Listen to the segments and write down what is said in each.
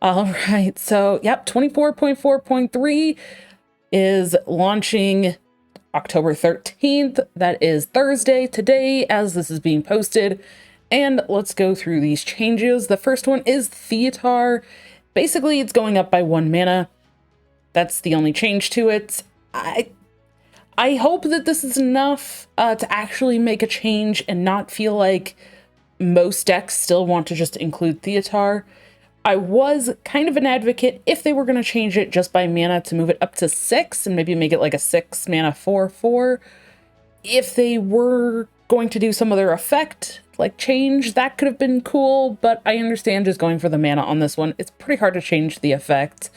All right, so yep, 24.4.3 is launching October 13th. That is Thursday today as this is being posted. And let's go through these changes. The first one is Theatar. Basically, it's going up by 1 mana. That's the only change to it. I hope that this is enough to actually make a change and not feel like most decks still want to just include Theatar. I was kind of an advocate if they were going to change it just by mana to move it up to 6 and maybe make it like a 6 mana 4/4. If they were going to do some other effect, like change, that could have been cool, but I understand just going for the mana on this one. It's pretty hard to change the effect.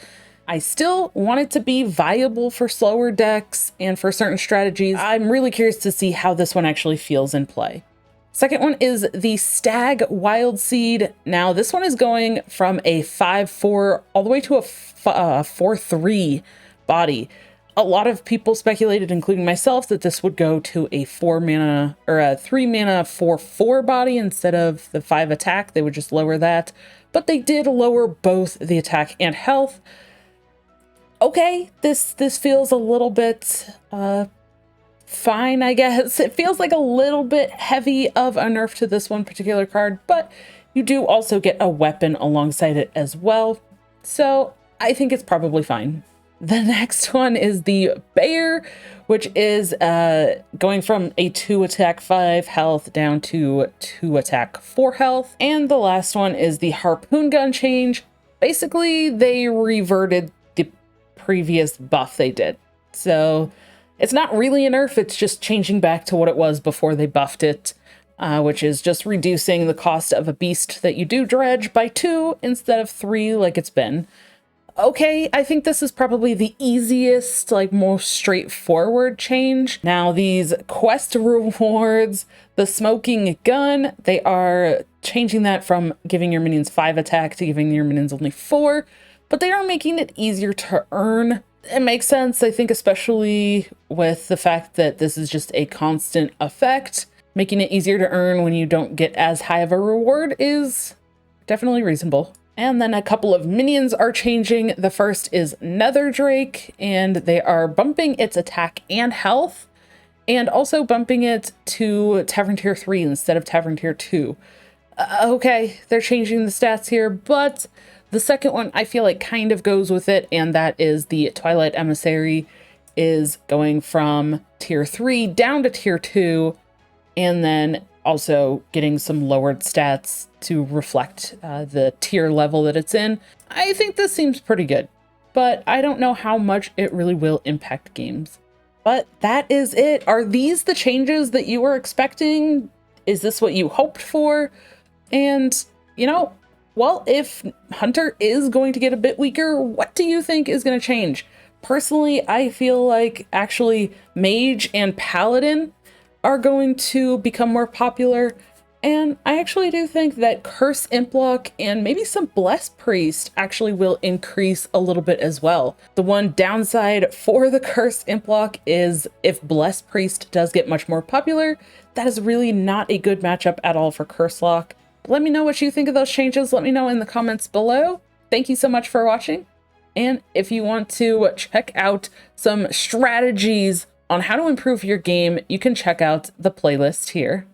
I still want it to be viable for slower decks and for certain strategies. I'm really curious to see how this one actually feels in play. Second one is the Stag Wild Seed. Now this one is going from a 5/4 all the way to a 4/3 body. A lot of people speculated, including myself, that this would go to a 4 mana or a 3 mana 4/4 body instead of the 5 attack. They would just lower that, but they did lower both the attack and health. Okay, this feels a little bit fine, I guess. It feels like a little bit heavy of a nerf to this one particular card, but you do also get a weapon alongside it as well, so I think it's probably fine. The next one is the Bear, which is going from a 2 attack 5 health down to 2 attack 4 health. And the last one is the Harpoon Gun change. Basically, they reverted the previous buff they did. So it's not really a nerf, it's just changing back to what it was before they buffed it, which is just reducing the cost of a beast that you do dredge by 2 instead of 3 like it's been. Okay, I think this is probably the easiest, like most straightforward change. Now these quest rewards, the smoking gun, they are changing that from giving your minions 5 attack to giving your minions only 4, but they are making it easier to earn. It makes sense, I think, especially with the fact that this is just a constant effect. Making it easier to earn when you don't get as high of a reward is definitely reasonable. And then a couple of minions are changing. The first is Nether Drake, and they are bumping its attack and health, and also bumping it to Tavern Tier 3 instead of Tavern Tier 2. Okay, they're changing the stats here, but the second one I feel like kind of goes with it, and that is the Twilight Emissary is going from Tier 3 down to Tier 2, and then also getting some lowered stats to reflect the tier level that it's in. I think this seems pretty good, but I don't know how much it really will impact games. But that is it. Are these the changes that you were expecting? Is this what you hoped for? And, you know, well, if Hunter is going to get a bit weaker, what do you think is going to change? Personally, I feel like actually Mage and Paladin are going to become more popular, and I actually do think that Curse Implock and maybe some Bless Priest actually will increase a little bit as well. The one downside for the Curse Implock is if Bless Priest does get much more popular, that is really not a good matchup at all for Curse Lock. Let me know what you think of those changes. Let me know in the comments below. Thank you so much for watching, and if you want to check out some strategies on how to improve your game, you can check out the playlist here.